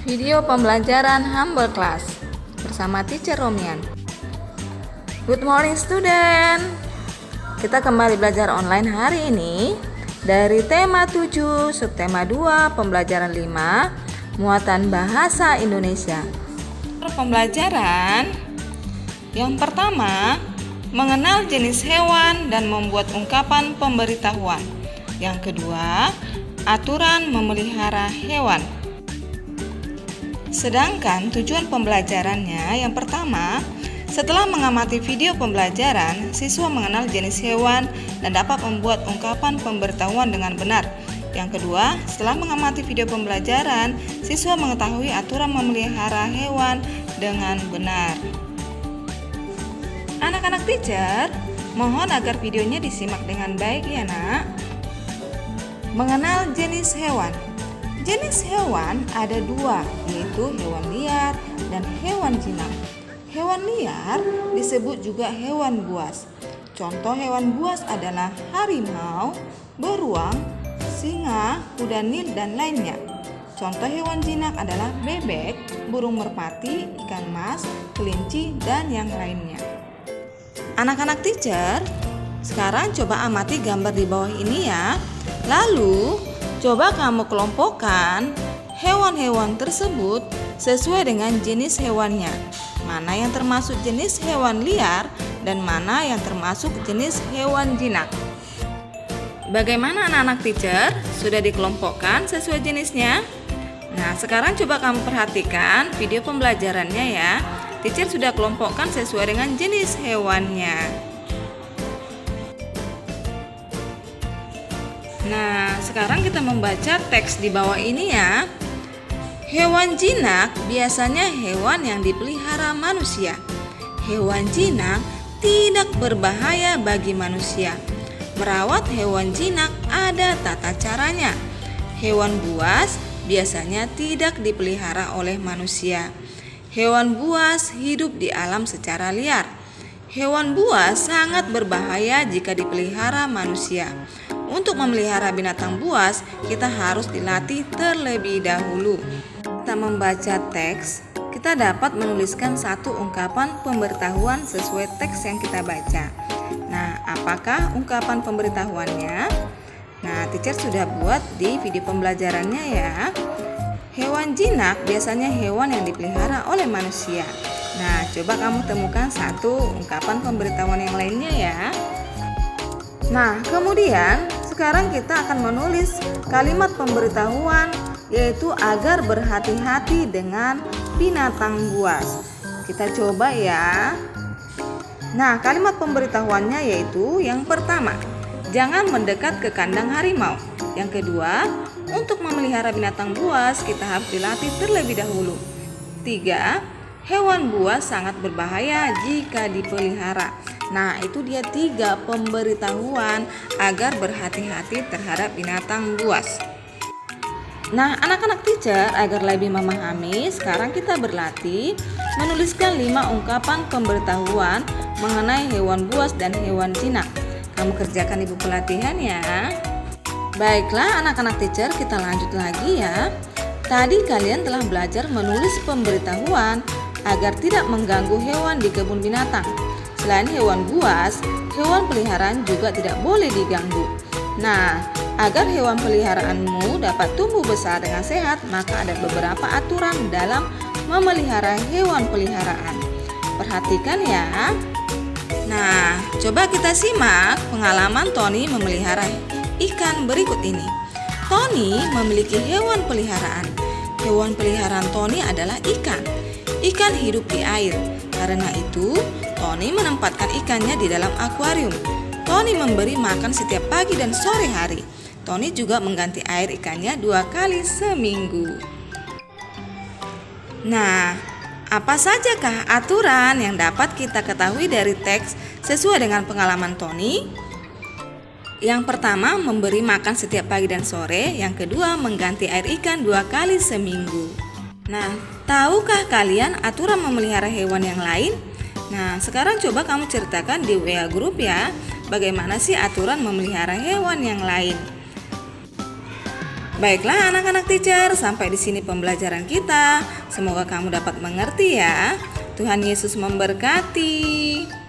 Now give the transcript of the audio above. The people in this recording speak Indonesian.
Video pembelajaran Humble Class bersama Teacher Romian. Good morning student. Kita kembali belajar online hari ini dari tema 7, subtema 2, pembelajaran 5, muatan bahasa Indonesia. Pembelajaran yang pertama, mengenal jenis hewan dan membuat ungkapan pemberitahuan. Yang kedua, aturan memelihara hewan. Sedangkan tujuan pembelajarannya yang pertama, setelah mengamati video pembelajaran, siswa mengenal jenis hewan dan dapat membuat ungkapan pemberitahuan dengan benar. Yang kedua, setelah mengamati video pembelajaran, siswa mengetahui aturan memelihara hewan dengan benar. Anak-anak teacher, mohon agar videonya disimak dengan baik ya nak. Mengenal jenis hewan. Jenis hewan ada dua, yaitu hewan liar dan hewan jinak. Hewan liar disebut juga hewan buas. Contoh hewan buas adalah harimau, beruang, singa, kuda nil, dan lainnya. Contoh hewan jinak adalah bebek, burung merpati, ikan mas, kelinci, dan yang lainnya. Anak-anak teacher, sekarang coba amati gambar di bawah ini ya. Lalu, coba kamu kelompokkan hewan-hewan tersebut sesuai dengan jenis hewannya. Mana yang termasuk jenis hewan liar dan mana yang termasuk jenis hewan jinak. Bagaimana anak-anak teacher? Sudah dikelompokkan sesuai jenisnya? Nah, sekarang coba kamu perhatikan video pembelajarannya ya. Teacher sudah kelompokkan sesuai dengan jenis hewannya. Nah, sekarang kita membaca teks di bawah ini ya. Hewan jinak biasanya hewan yang dipelihara manusia. Hewan jinak tidak berbahaya bagi manusia. Merawat hewan jinak ada tata caranya. Hewan buas biasanya tidak dipelihara oleh manusia. Hewan buas hidup di alam secara liar. Hewan buas sangat berbahaya jika dipelihara manusia. Untuk memelihara binatang buas, kita harus dilatih terlebih dahulu. Kita membaca teks, kita dapat menuliskan satu ungkapan pemberitahuan sesuai teks yang kita baca. Nah, apakah ungkapan pemberitahuannya? Nah, teacher sudah buat di video pembelajarannya ya. Hewan jinak biasanya hewan yang dipelihara oleh manusia. Nah, coba kamu temukan satu ungkapan pemberitahuan yang lainnya ya. Nah, kemudian sekarang kita akan menulis kalimat pemberitahuan, yaitu agar berhati-hati dengan binatang buas. Kita coba ya. Nah, kalimat pemberitahuannya yaitu yang pertama, jangan mendekat ke kandang harimau. Yang kedua, untuk memelihara binatang buas kita harus dilatih terlebih dahulu. 3. Hewan buas sangat berbahaya jika dipelihara. Nah, itu dia 3 pemberitahuan agar berhati-hati terhadap binatang buas. Nah, anak-anak teacher, agar lebih memahami, sekarang kita berlatih menuliskan 5 ungkapan pemberitahuan mengenai hewan buas dan hewan jinak. Kamu kerjakan di buku latihan ya. Baiklah anak-anak teacher, kita lanjut lagi ya. Tadi kalian telah belajar menulis pemberitahuan agar tidak mengganggu hewan di kebun binatang. Selain hewan buas, hewan peliharaan juga tidak boleh diganggu. Nah, agar hewan peliharaanmu dapat tumbuh besar dengan sehat, maka ada beberapa aturan dalam memelihara hewan peliharaan. Perhatikan ya. Nah, coba kita simak pengalaman Tony memelihara ikan berikut ini. Tony memiliki hewan peliharaan. Hewan peliharaan Tony adalah ikan. Ikan hidup di air. Karena itu, Tony menempatkan ikannya di dalam akuarium. Tony memberi makan setiap pagi dan sore hari. Tony juga mengganti air ikannya 2 kali seminggu. Nah, apa sajakah aturan yang dapat kita ketahui dari teks sesuai dengan pengalaman Tony? Yang pertama, memberi makan setiap pagi dan sore. Yang kedua, mengganti air ikan 2 kali seminggu. Nah, tahukah kalian aturan memelihara hewan yang lain? Nah, sekarang coba kamu ceritakan di WA Group ya, bagaimana sih aturan memelihara hewan yang lain. Baiklah anak-anak teacher, sampai di sini pembelajaran kita. Semoga kamu dapat mengerti ya. Tuhan Yesus memberkati.